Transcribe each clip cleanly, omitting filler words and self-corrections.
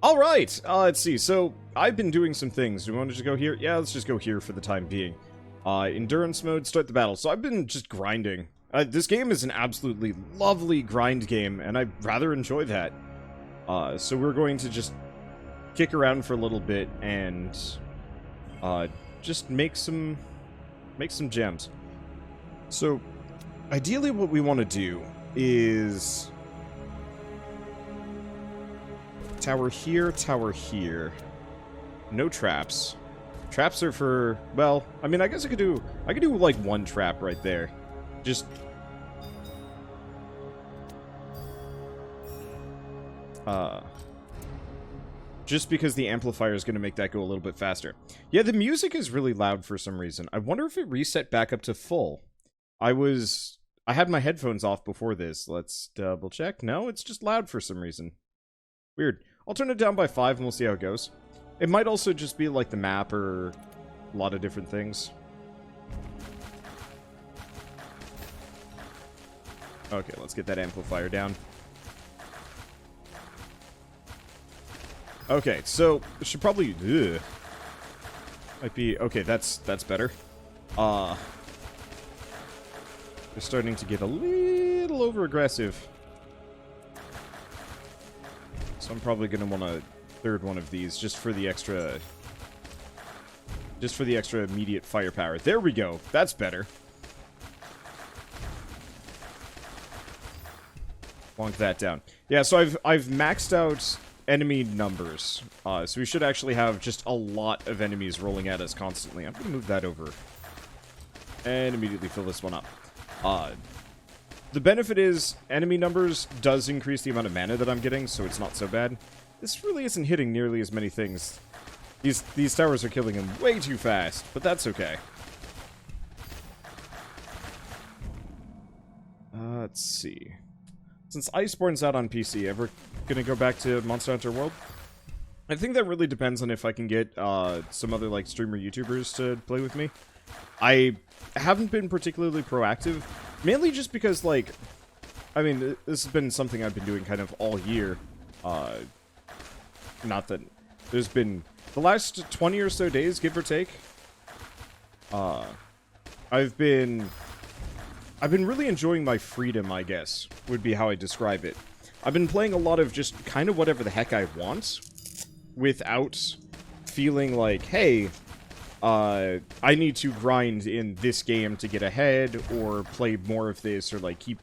Alright, let's see. So, I've been doing some things. Do we want to just go here? Yeah, let's just go here for the time being. Endurance mode, start the battle. So I've been just grinding. This game is an absolutely lovely grind game, and I rather enjoy that. So we're going to just kick around for a little bit and just make some gems. So, ideally what we want to do is tower here, tower here. No traps. Traps are for, well, I mean, I guess I could do like one trap right there. Just because the amplifier is going to make that go a little bit faster. Yeah, the music is really loud for some reason. I wonder if it reset back up to full. I had my headphones off before this. Let's double check. No, it's just loud for some reason. Weird. I'll turn it down by 5 and we'll see how it goes. It might also just be like the map or a lot of different things. Okay, let's get that amplifier down. Okay, so it should probably might be okay, that's better. They're starting to get a little over aggressive. So I'm probably gonna want a third one of these just for the extra immediate firepower. There we go. That's better. Plonk that down. Yeah, so I've maxed out enemy numbers. So we should actually have just a lot of enemies rolling at us constantly. I'm gonna move that over. And immediately fill this one up. The benefit is, enemy numbers does increase the amount of mana that I'm getting, so it's not so bad. This really isn't hitting nearly as many things. These towers are killing him way too fast, but that's okay. Let's see. Since Iceborne's out on PC, ever gonna go back to Monster Hunter World? I think that really depends on if I can get some other like streamer YouTubers to play with me. I haven't been particularly proactive, mainly just because, like, I mean, this has been something I've been doing kind of all year. Not that there's been the last 20 or so days, give or take. I've been really enjoying my freedom, I guess, would be how I describe it. I've been playing a lot of just kind of whatever the heck I want, without feeling like, hey, I need to grind in this game to get ahead, or play more of this, or like keep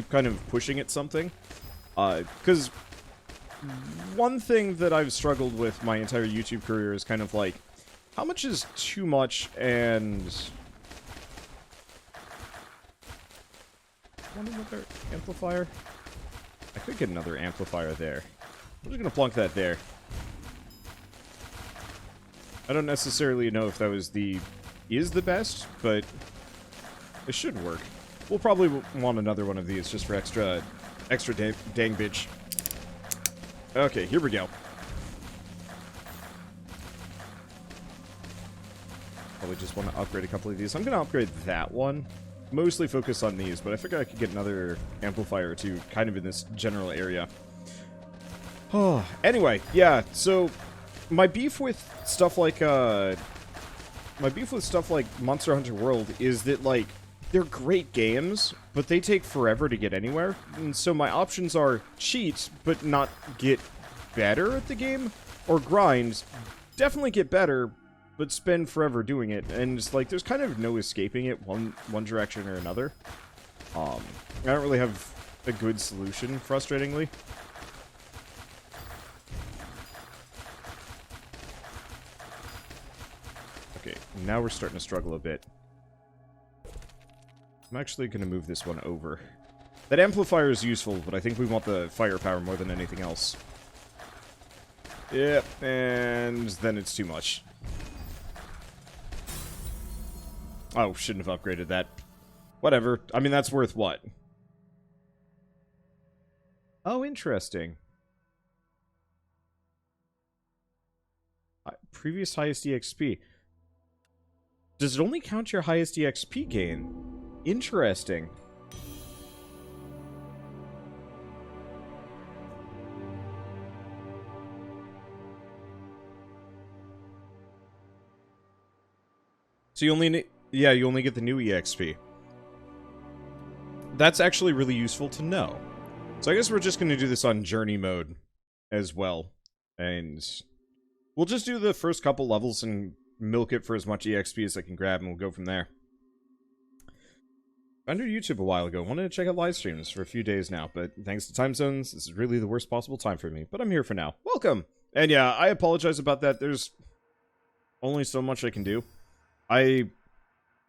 kind of pushing at something. Because one thing that I've struggled with my entire YouTube career is kind of like, how much is too much, and want another amplifier? I could get another amplifier there. I'm just gonna plonk that there. I don't necessarily know if that was is the best, but it should work. We'll probably want another one of these just for extra dang bitch. Okay, here we go. Probably just want to upgrade a couple of these. I'm gonna upgrade that one. Mostly focus on these, but I figured I could get another amplifier or two kind of in this general area. Oh, anyway, yeah, so my beef with stuff like Monster Hunter World is that, like, they're great games, but they take forever to get anywhere. And so my options are cheat, but not get better at the game, or grind, definitely get better, but spend forever doing it. And it's like, there's kind of no escaping it one direction or another. I don't really have a good solution, frustratingly. Okay, now we're starting to struggle a bit. I'm actually going to move this one over. That amplifier is useful, but I think we want the firepower more than anything else. Yep, and then it's too much. Oh, shouldn't have upgraded that. Whatever. I mean, that's worth what? Oh, interesting. Previous highest EXP. Does it only count your highest EXP gain? Interesting. So you only yeah, you only get the new EXP. That's actually really useful to know. So I guess we're just going to do this on journey mode as well. And we'll just do the first couple levels and milk it for as much EXP as I can grab, and we'll go from there. I entered YouTube a while ago. Wanted to check out live streams for a few days now, but thanks to time zones, this is really the worst possible time for me. But I'm here for now. Welcome! And yeah, I apologize about that. There's only so much I can do. I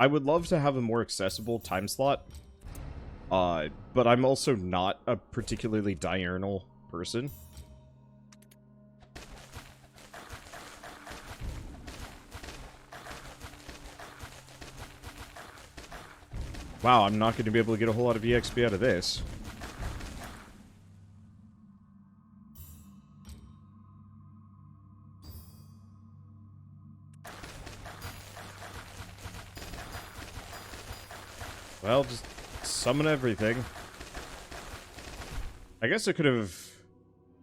would love to have a more accessible time slot. But I'm also not a particularly diurnal person. Wow, I'm not going to be able to get a whole lot of EXP out of this. Well, just summon everything. I guess I could have...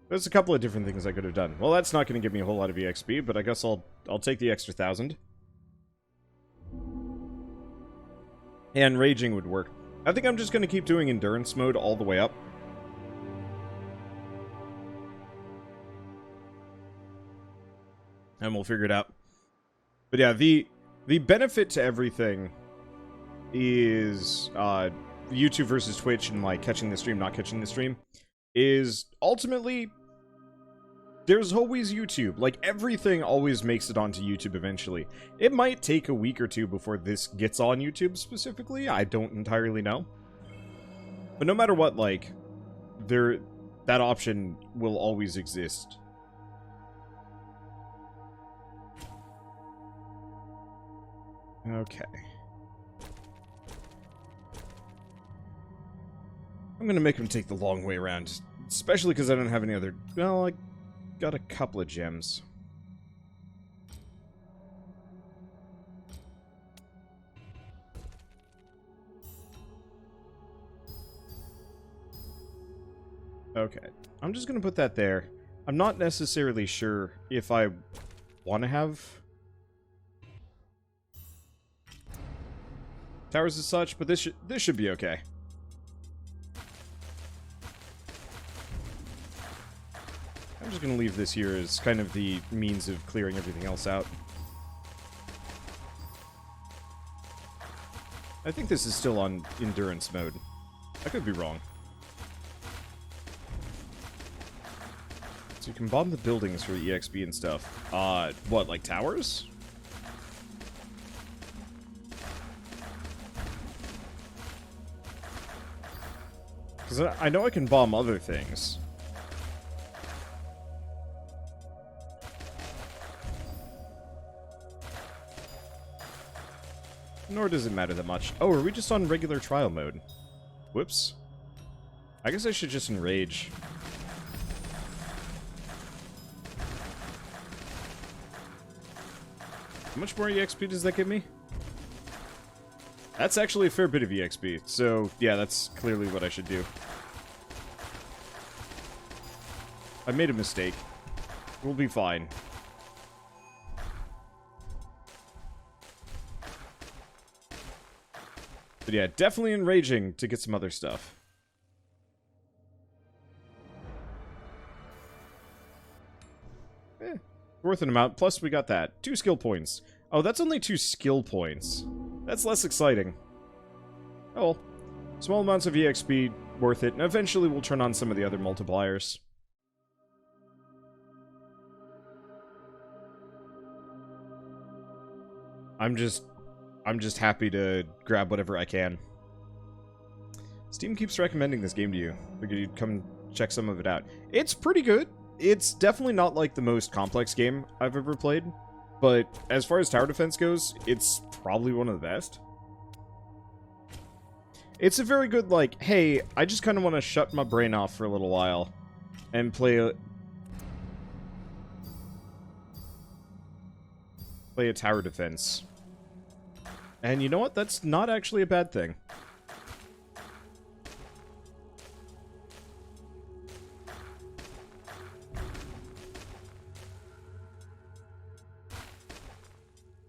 There's a couple of different things I could have done. Well, that's not going to give me a whole lot of EXP, but I guess I'll take the extra 1,000. And enraging would work. I think I'm just going to keep doing endurance mode all the way up. And we'll figure it out. But yeah, the benefit to everything is YouTube versus Twitch and like catching the stream, not catching the stream, is ultimately there's always YouTube. Like, everything always makes it onto YouTube eventually. It might take a week or two before this gets on YouTube specifically. I don't entirely know. But no matter what, like, that option will always exist. Okay. I'm gonna make him take the long way around. Especially because I don't have any other... Well, I got a couple of gems. Okay. I'm just gonna put that there. I'm not necessarily sure if I want to have towers as such, but this should be okay. I'm just going to leave this here as kind of the means of clearing everything else out. I think this is still on endurance mode. I could be wrong. So you can bomb the buildings for the EXP and stuff. What, like towers? Because I know I can bomb other things. Nor does it matter that much. Oh, are we just on regular trial mode? Whoops. I guess I should just enrage. How much more EXP does that give me? That's actually a fair bit of EXP, so yeah, that's clearly what I should do. I made a mistake. We'll be fine. But yeah, definitely enraging to get some other stuff. Worth an amount. Plus, we got that. 2 skill points. Oh, that's only 2 skill points. That's less exciting. Oh well. Small amounts of EXP, worth it. And eventually we'll turn on some of the other multipliers. I'm just happy to grab whatever I can. Steam keeps recommending this game to you. Figured you'd come check some of it out. It's pretty good. It's definitely not like the most complex game I've ever played, but as far as tower defense goes, it's probably one of the best. It's a very good, like, hey, I just kind of want to shut my brain off for a little while and play a tower defense. And you know what? That's not actually a bad thing.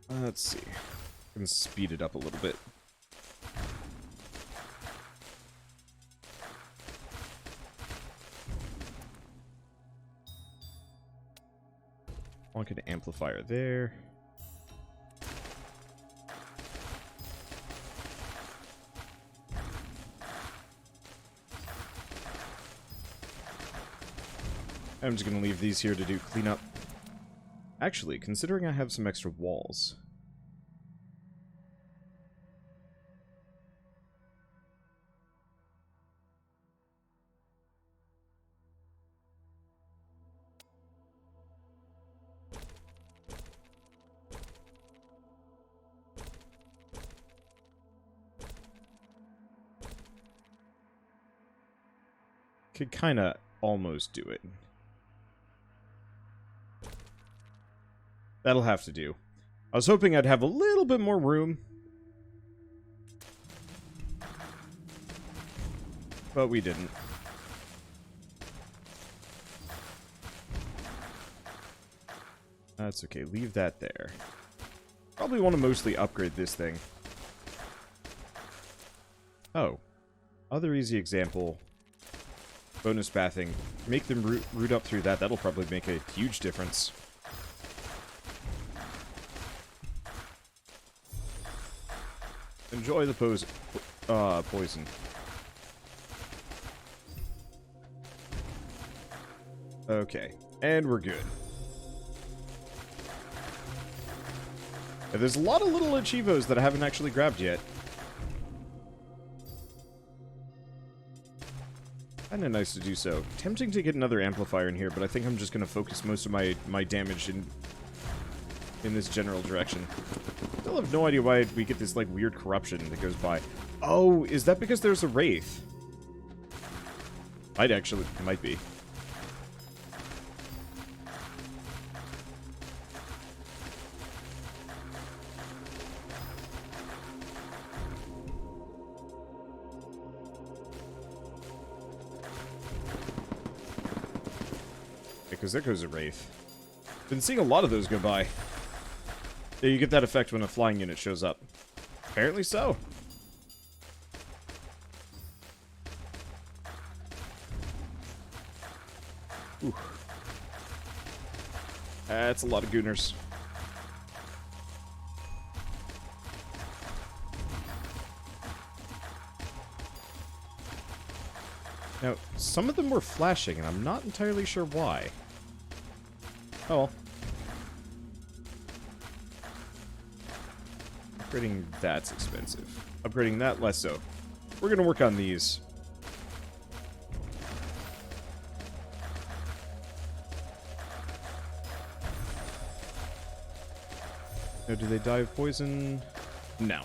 Let's see. And speed it up a little bit. I'll get an amplifier there. I'm just going to leave these here to do cleanup. Actually, considering I have some extra walls. Could kind of almost do it. That'll have to do. I was hoping I'd have a little bit more room. But we didn't. That's okay. Leave that there. Probably want to mostly upgrade this thing. Oh. Other easy example. Bonus bathing. Make them root up through that. That'll probably make a huge difference. Enjoy the poison. Okay. And we're good. Yeah, there's a lot of little achievos that I haven't actually grabbed yet. Kinda nice to do so. Tempting to get another amplifier in here, but I think I'm just gonna focus most of my damage in this general direction. Still have no idea why we get this, like, weird corruption that goes by. Oh, is that because there's a wraith? Might be. Because there goes a wraith. Been seeing a lot of those go by. Yeah, you get that effect when a flying unit shows up. Apparently so. Ooh. That's a lot of gooners. Now, some of them were flashing, and I'm not entirely sure why. Oh well. Upgrading that's expensive. Upgrading that, less so. We're gonna work on these. Now, do they die of poison? No.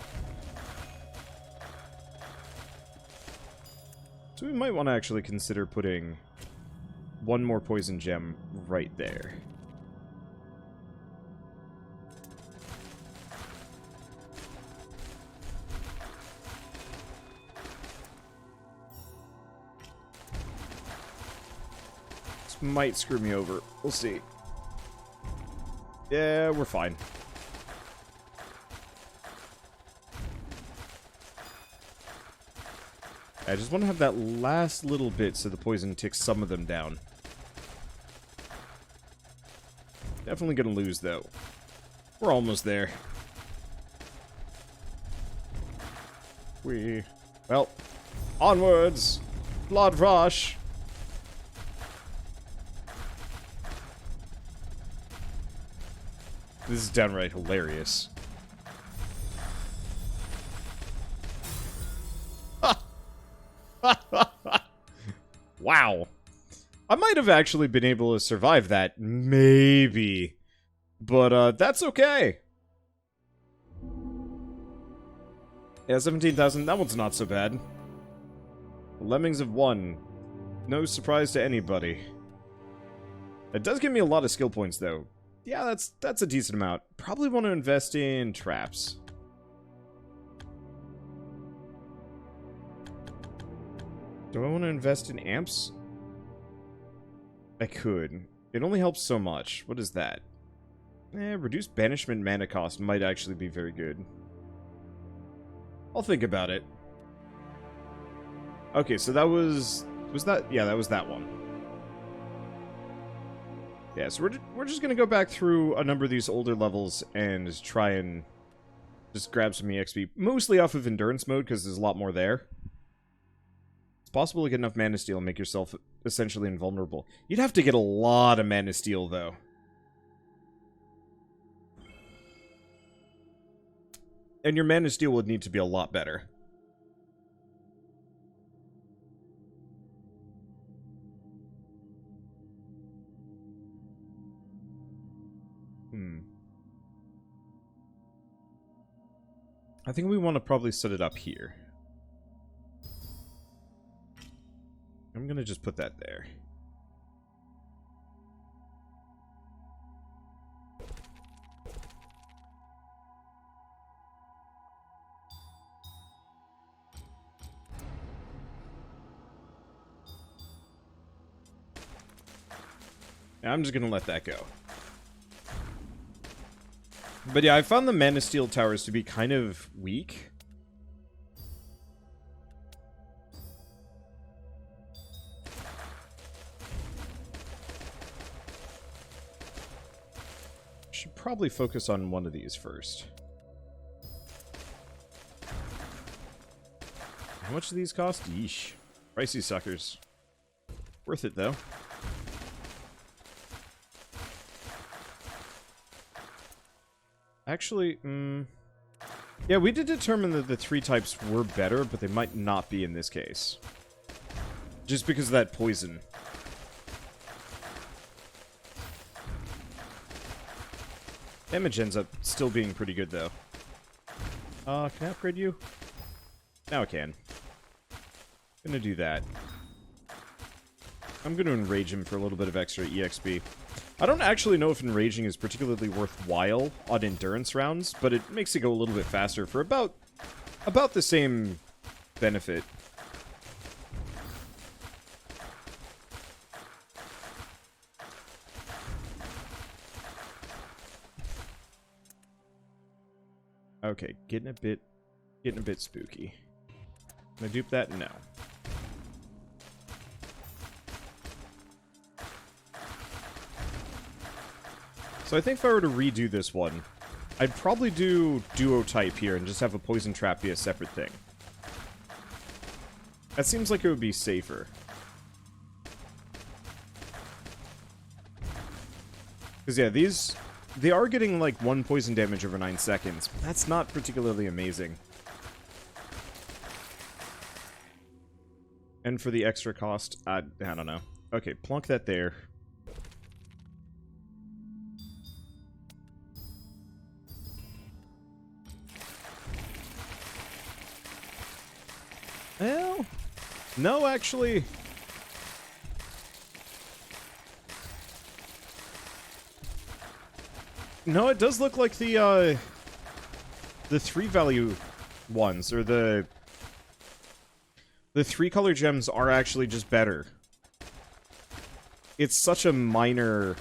So we might want to actually consider putting one more poison gem right there. Might screw me over. We'll see. Yeah, we're fine. I just want to have that last little bit so the poison ticks some of them down. Definitely gonna lose, though. We're almost there. Well, onwards! Blood rush! This is downright hilarious. Wow. I might have actually been able to survive that. Maybe. But, that's okay. Yeah, 17,000. That one's not so bad. The Lemmings have won. No surprise to anybody. It does give me a lot of skill points, though. Yeah, that's a decent amount. Probably want to invest in traps. Do I want to invest in amps? I could. It only helps so much. What is that? Reduced banishment mana cost might actually be very good. I'll think about it. Okay, so that was that? Yeah, that was that one. Yeah, so we're just gonna go back through a number of these older levels and try and just grab some EXP, mostly off of endurance mode because there's a lot more there. It's possible to get enough mana steel and make yourself essentially invulnerable. You'd have to get a lot of mana steel though. And your mana steel would need to be a lot better. I think we want to probably set it up here. I'm gonna just put that there. I'm just gonna let that go. But yeah, I found the Mana Steel towers to be kind of weak. Should probably focus on one of these first. How much do these cost? Yeesh. Pricey suckers. Worth it, though. Actually, yeah, we did determine that the 3 types were better, but they might not be in this case. Just because of that poison. Damage ends up still being pretty good, though. Can I upgrade you? Now I can. Gonna do that. I'm gonna enrage him for a little bit of extra EXP. I don't actually know if enraging is particularly worthwhile on endurance rounds, but it makes it go a little bit faster for about the same benefit. Okay, getting a bit spooky. Can I dupe that? No. So I think if I were to redo this one, I'd probably do duo type here and just have a poison trap be a separate thing. That seems like it would be safer. Because yeah, they are getting like 1 poison damage over 9 seconds. That's not particularly amazing. And for the extra cost, I don't know. Okay, plunk that there. Well, no, actually. No, it does look like the 3 value ones, or the 3 color gems are actually just better. It's such a minor...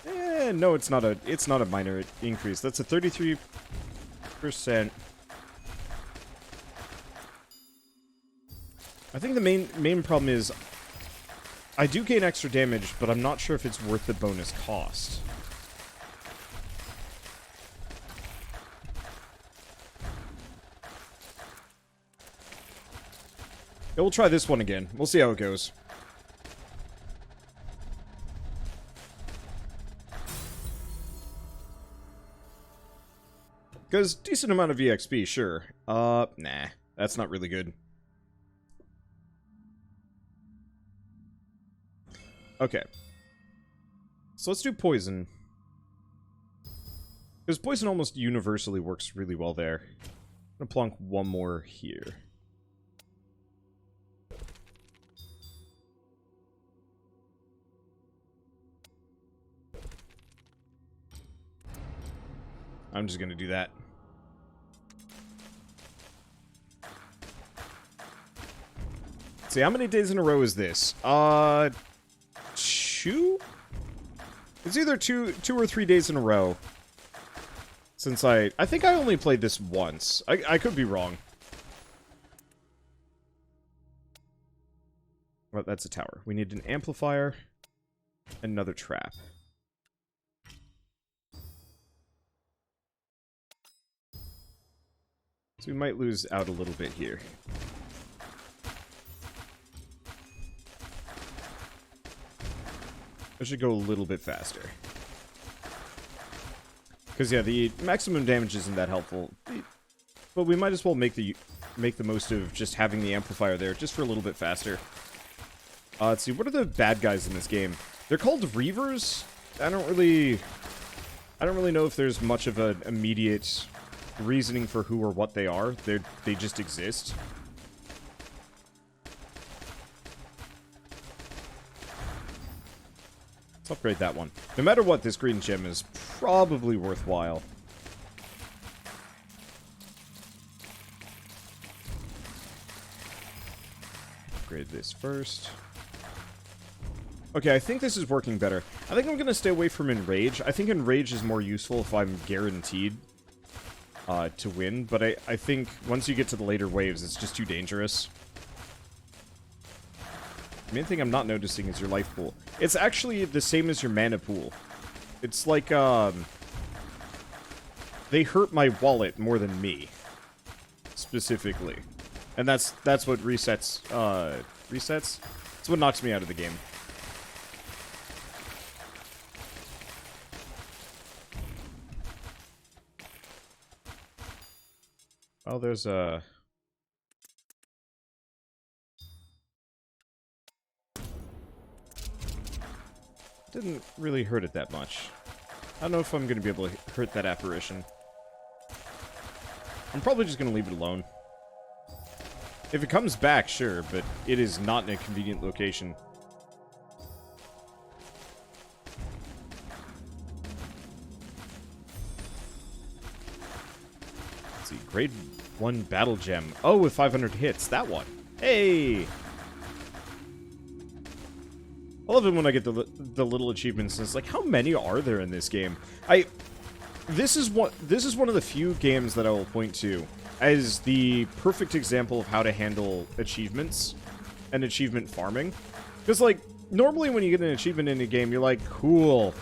no, it's not a minor increase. That's a 33%. I think the main problem is I do gain extra damage, but I'm not sure if it's worth the bonus cost. Yeah, we'll try this one again. We'll see how it goes. Because decent amount of EXP, sure. Nah. That's not really good. Okay. So let's do poison. Because poison almost universally works really well there. I'm gonna plonk one more here. I'm just gonna do that. Let's see, how many days in a row is this? 2? It's either two or 3 days in a row. Since I think I only played this once. I could be wrong. Well, that's a tower. We need an amplifier, another trap. So we might lose out a little bit here. I should go a little bit faster. Because, yeah, the maximum damage isn't that helpful. But we might as well make the most of just having the amplifier there, just for a little bit faster. Let's see, what are the bad guys in this game? They're called Reavers? I don't really know if there's much of an immediate reasoning for who or what they are. They just exist. Let's upgrade that one. No matter what, this green gem is probably worthwhile. Upgrade this first. Okay, I think this is working better. I think I'm going to stay away from Enrage. I think Enrage is more useful if I'm guaranteed to win, but I think once you get to the later waves, it's just too dangerous. The main thing I'm not noticing is your life pool. It's actually the same as your mana pool. It's like, they hurt my wallet more than me. Specifically. And that's what resets, resets? It's what knocks me out of the game. Well, there's a... Didn't really hurt it that much. I don't know if I'm going to be able to hurt that apparition. I'm probably just going to leave it alone. If it comes back, sure, but it is not in a convenient location. Let's see, grade 1 battle gem. Oh, with 500 hits, that one. Hey! I love it when I get the little achievements. It's like, how many are there in this game? This is one of the few games that I will point to as the perfect example of how to handle achievements and achievement farming. Because, like, normally when you get an achievement in a game, you're like, cool,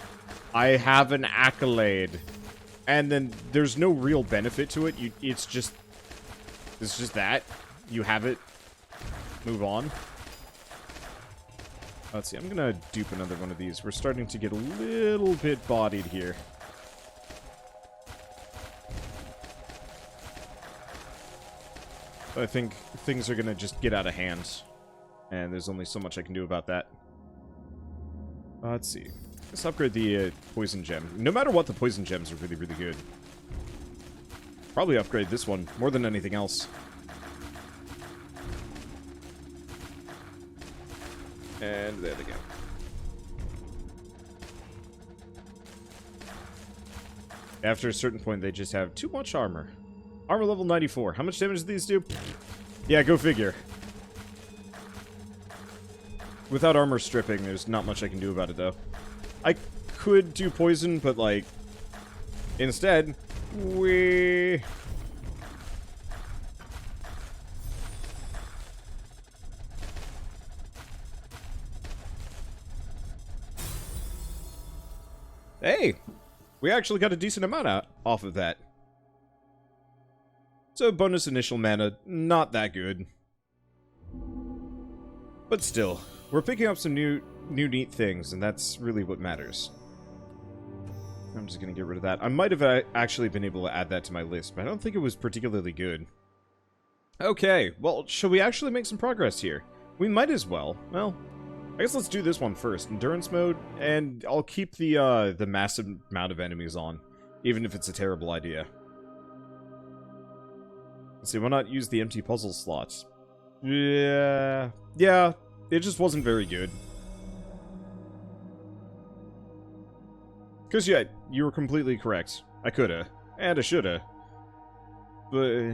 I have an accolade. And then there's no real benefit to it. It's just that. You have it. Move on. Let's see, I'm gonna dupe another one of these. We're starting to get a little bit bodied here. I think things are gonna just get out of hand. And there's only so much I can do about that. Let's see. Let's upgrade the poison gem. No matter what, the poison gems are really, really good. Probably upgrade this one more than anything else. And there they go. After a certain point, they just have too much armor. Armor level 94. How much damage do these do? Yeah, go figure. Without armor stripping, there's not much I can do about it, though. I could do poison, but, like, instead, we... Hey! We actually got a decent amount off of that. So, bonus initial mana, not that good. But still, we're picking up some new neat things, and that's really what matters. I'm just gonna get rid of that. I might have actually been able to add that to my list, but I don't think it was particularly good. Okay, well, shall we actually make some progress here? We might as well. Well, I guess let's do this one first. Endurance mode, and I'll keep the massive amount of enemies on, even if it's a terrible idea. Let's see, why not use the empty puzzle slots? Yeah, it just wasn't very good. Because, yeah, you were completely correct. I coulda, and I shoulda. But...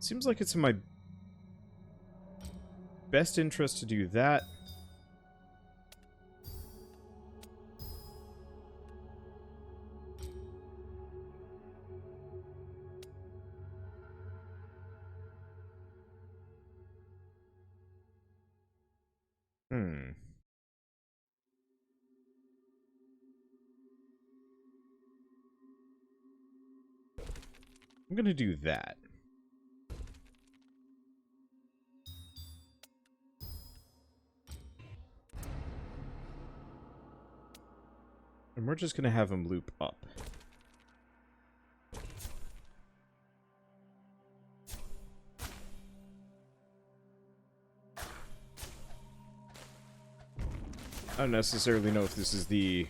Seems like it's in my best interest to do that. I'm gonna do that. And we're just gonna have him loop up. I don't necessarily know if this is the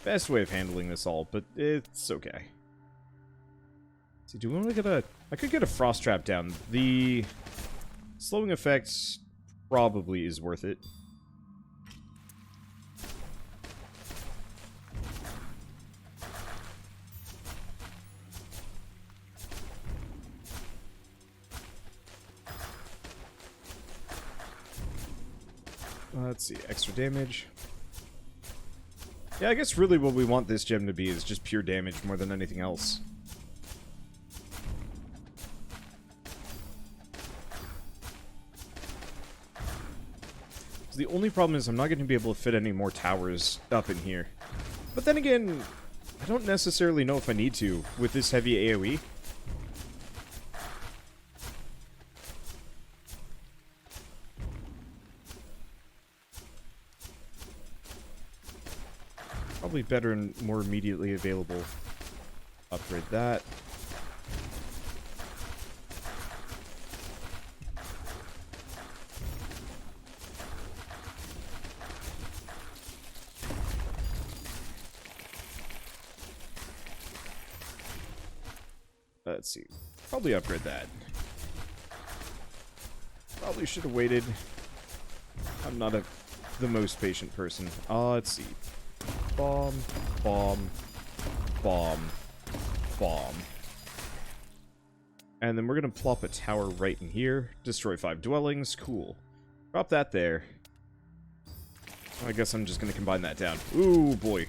best way of handling this all, but it's okay. See, do we want to get a... I could get a frost trap down. The slowing effect probably is worth it. Let's see, extra damage. Yeah, I guess really what we want this gem to be is just pure damage more than anything else. So the only problem is I'm not going to be able to fit any more towers up in here. But then again, I don't necessarily know if I need to with this heavy AoE. Probably better and more immediately available. Upgrade that. Let's see. Probably upgrade that. Probably should have waited. I'm not the most patient person. Let's see. Bomb, bomb, bomb, bomb. And then we're going to plop a tower right in here. Destroy 5 dwellings. Cool. Drop that there. I guess I'm just going to combine that down. Ooh, boy.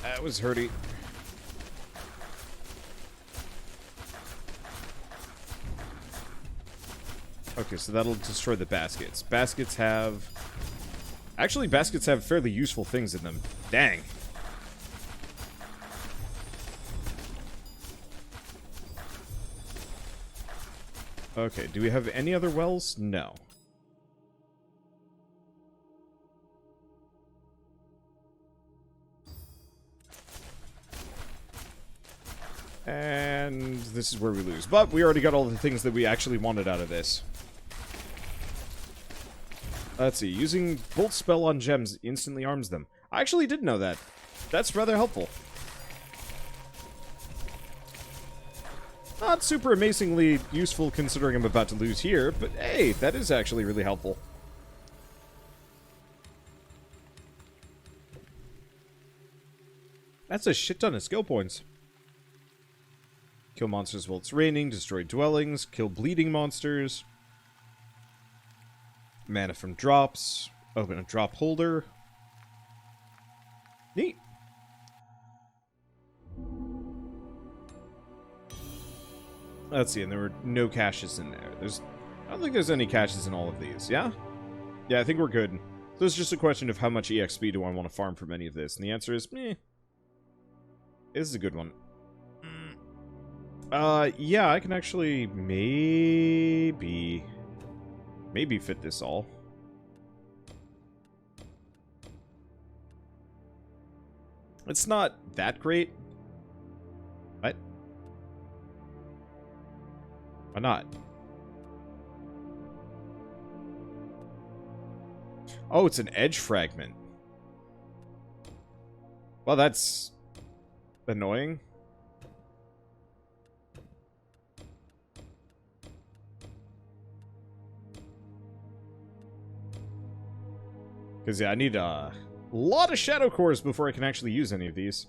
That was hurty. Okay, so that'll destroy the baskets. Baskets have... Actually, baskets have fairly useful things in them. Dang. Okay, do we have any other wells? No. And this is where we lose. But we already got all the things that we actually wanted out of this. Let's see. Using Bolt spell on gems instantly arms them. I actually did know that. That's rather helpful. Not super amazingly useful considering I'm about to lose here, but hey, that is actually really helpful. That's a shit ton of skill points. Kill monsters while it's raining, destroy dwellings, kill bleeding monsters. Mana from drops. Open a drop holder. Neat. Let's see, and there were no caches in there. I don't think there's any caches in all of these, yeah? Yeah, I think we're good. So it's just a question of how much EXP do I want to farm from any of this, and the answer is, meh. This is a good one. Yeah, I can actually maybe fit this all. It's not that great. What? Why not? Oh, it's an edge fragment. Well, that's annoying. Because, yeah, I need a lot of shadow cores before I can actually use any of these.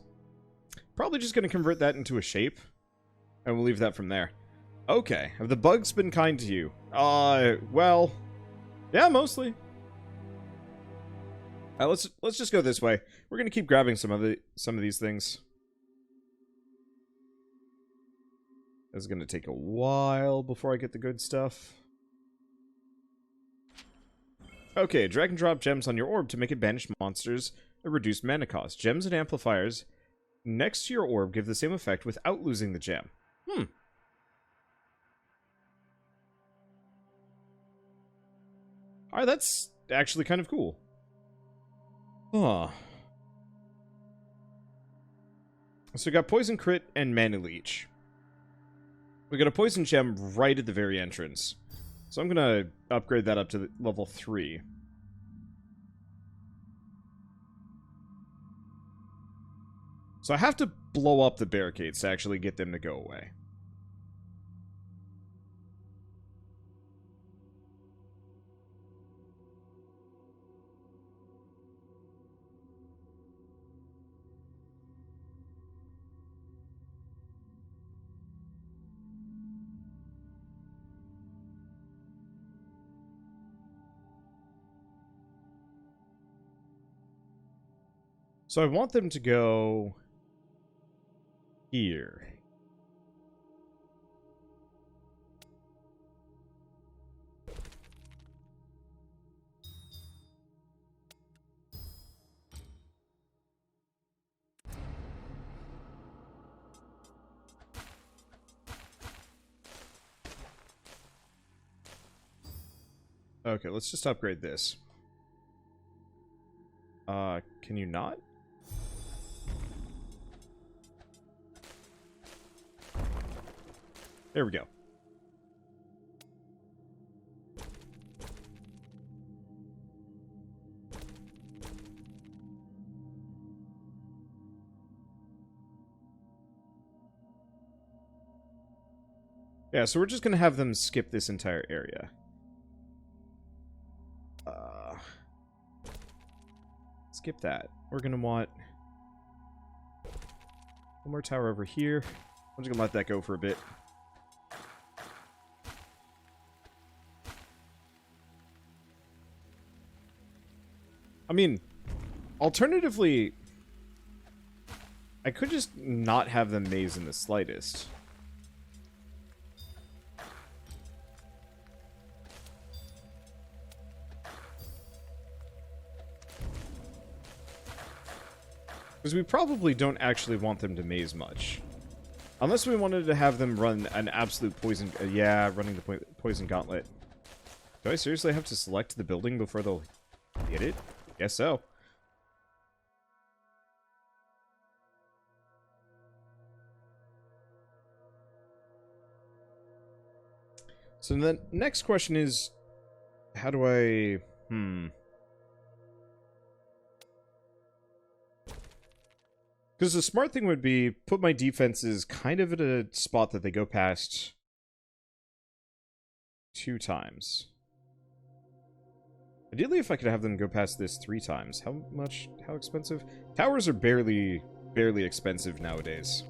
Probably just going to convert that into a shape. And we'll leave that from there. Okay. Have the bugs been kind to you? Well... Yeah, mostly. Let's just go this way. We're going to keep grabbing some of these things. This is going to take a while before I get the good stuff. Okay, drag and drop gems on your orb to make it banish monsters at reduced mana cost. Gems and amplifiers next to your orb give the same effect without losing the gem. Alright, that's actually kind of cool. Huh. So we got Poison Crit and Mana Leech. We got a Poison Gem right at the very entrance. So I'm gonna upgrade that up to level 3. So I have to blow up the barricades to actually get them to go away. So I want them to go here. Okay, let's just upgrade this. Can you not? There we go. Yeah, so we're just gonna have them skip this entire area. Skip that. We're gonna want one more tower over here. I'm just gonna let that go for a bit. I mean, alternatively, I could just not have them maze in the slightest. Because we probably don't actually want them to maze much. Unless we wanted to have them run an absolute poison... yeah, running the poison gauntlet. Do I seriously have to select the building before they'll hit it? Guess so. So the next question is... how do I... Because the smart thing would be, put my defenses kind of at a spot that they go past 2 times. Ideally, if I could have them go past this 3 times. How much? How expensive? Towers are barely expensive nowadays.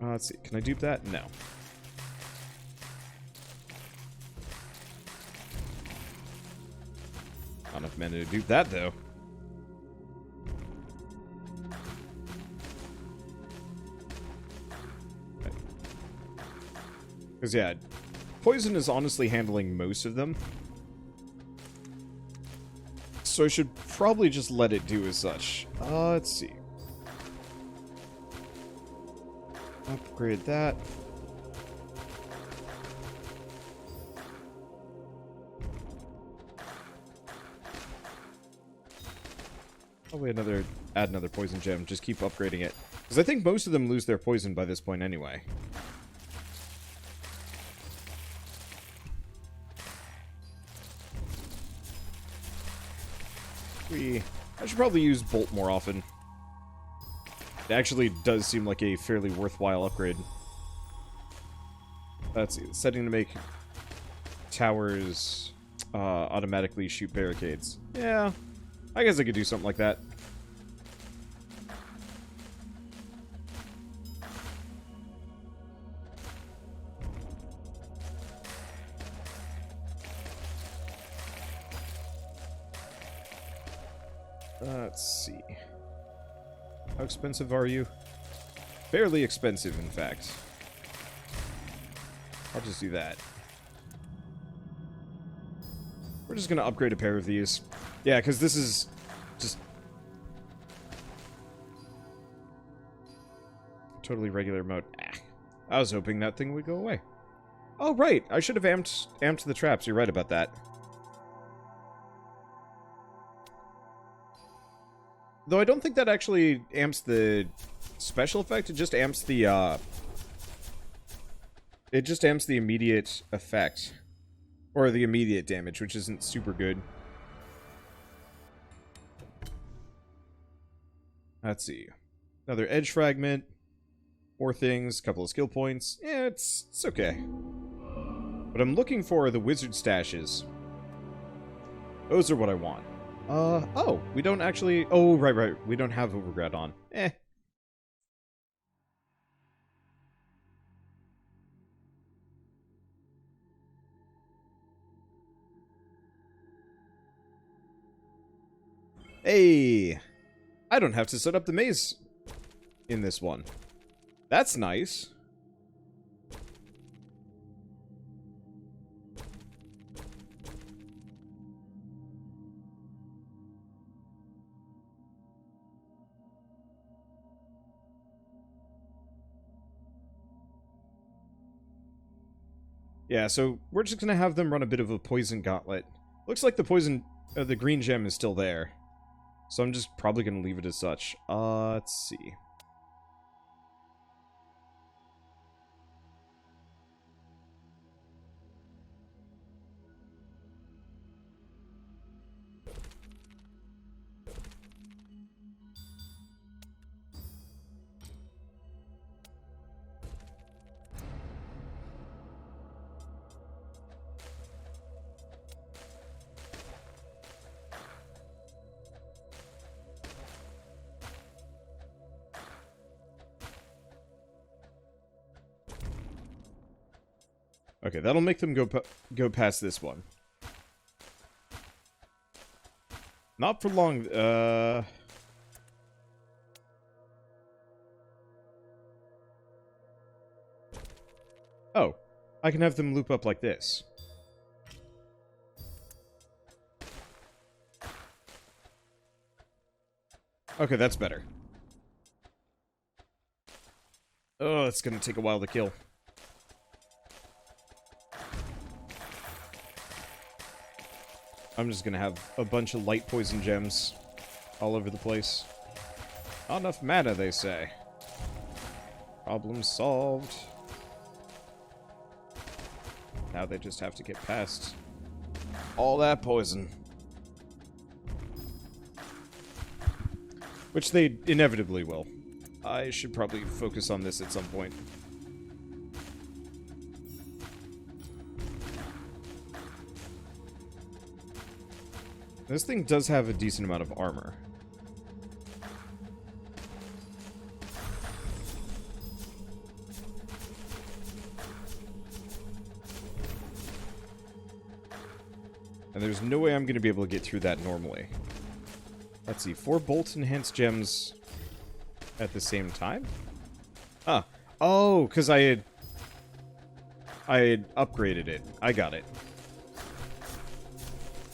Let's see. Can I dupe that? No. Not enough mana to dupe that, though. Because, yeah, poison is honestly handling most of them. So I should probably just let it do as such. Let's see. Upgrade that. Probably add another poison gem. Just keep upgrading it. Because I think most of them lose their poison by this point anyway. I should probably use Bolt more often. It actually does seem like a fairly worthwhile upgrade. Let's see. Setting to make towers automatically shoot barricades. Yeah, I guess I could do something like that. Let's see. How expensive are you? Fairly expensive, in fact. I'll just do that. We're just gonna upgrade a pair of these. Yeah, because this is just totally regular mode. I was hoping that thing would go away. Oh, right. I should have amped the traps. You're right about that. Though I don't think that actually amps the special effect. It just amps the immediate effect. Or the immediate damage, which isn't super good. Let's see. Another edge fragment. More things, a couple of skill points. Yeah, it's okay. What I'm looking for are the wizard stashes. Those are what I want. Oh, we don't actually... Oh, right. We don't have Overgrad on. Hey! I don't have to set up the maze in this one. That's nice. Yeah, so we're just gonna have them run a bit of a poison gauntlet. Looks like the green gem is still there. So I'm just probably gonna leave it as such. Let's see. Okay, that'll make them go past this one. Not for long. Oh, I can have them loop up like this. Okay, that's better. Oh, it's gonna take a while to kill. I'm just gonna have a bunch of light poison gems all over the place. Not enough mana, they say. Problem solved. Now they just have to get past all that poison. Which they inevitably will. I should probably focus on this at some point. This thing does have a decent amount of armor. And there's no way I'm going to be able to get through that normally. Let's see, 4 bolt enhanced gems at the same time? Ah. Oh, because I had upgraded it. I got it.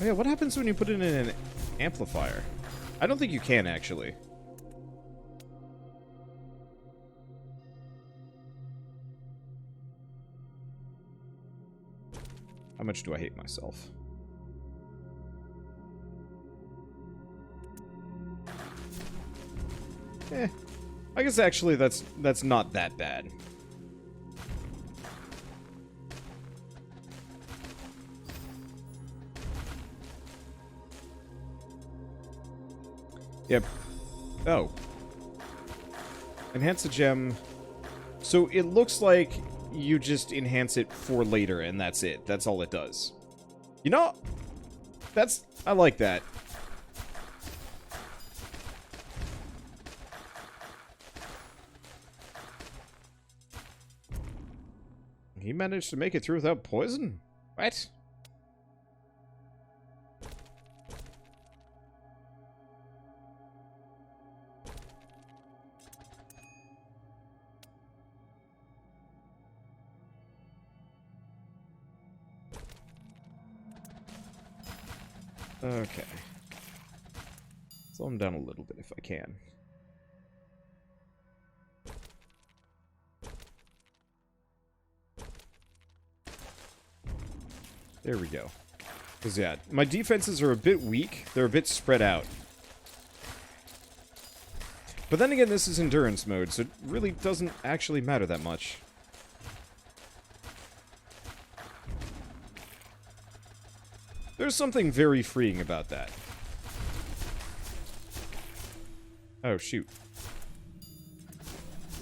Oh yeah, what happens when you put it in an amplifier? I don't think you can, actually. How much do I hate myself? I guess actually that's not that bad. Yep. Oh. Enhance a gem. So it looks like you just enhance it for later, and that's it. That's all it does. You know, I like that. He managed to make it through without poison? What? Okay. Slow him down a little bit if I can. There we go. Because, yeah, my defenses are a bit weak. They're a bit spread out. But then again, this is endurance mode, so it really doesn't actually matter that much. There's something very freeing about that. Oh, shoot.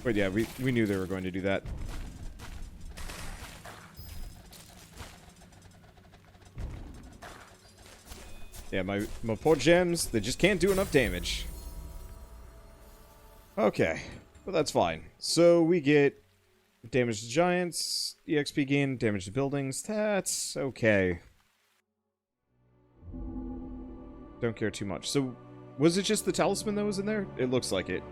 Wait, yeah, we knew they were going to do that. Yeah, my poor gems, they just can't do enough damage. Okay, but that's fine. So we get damage to giants, EXP gain, damage to buildings. That's okay. Don't care too much. So, was it just the talisman that was in there? It looks like it.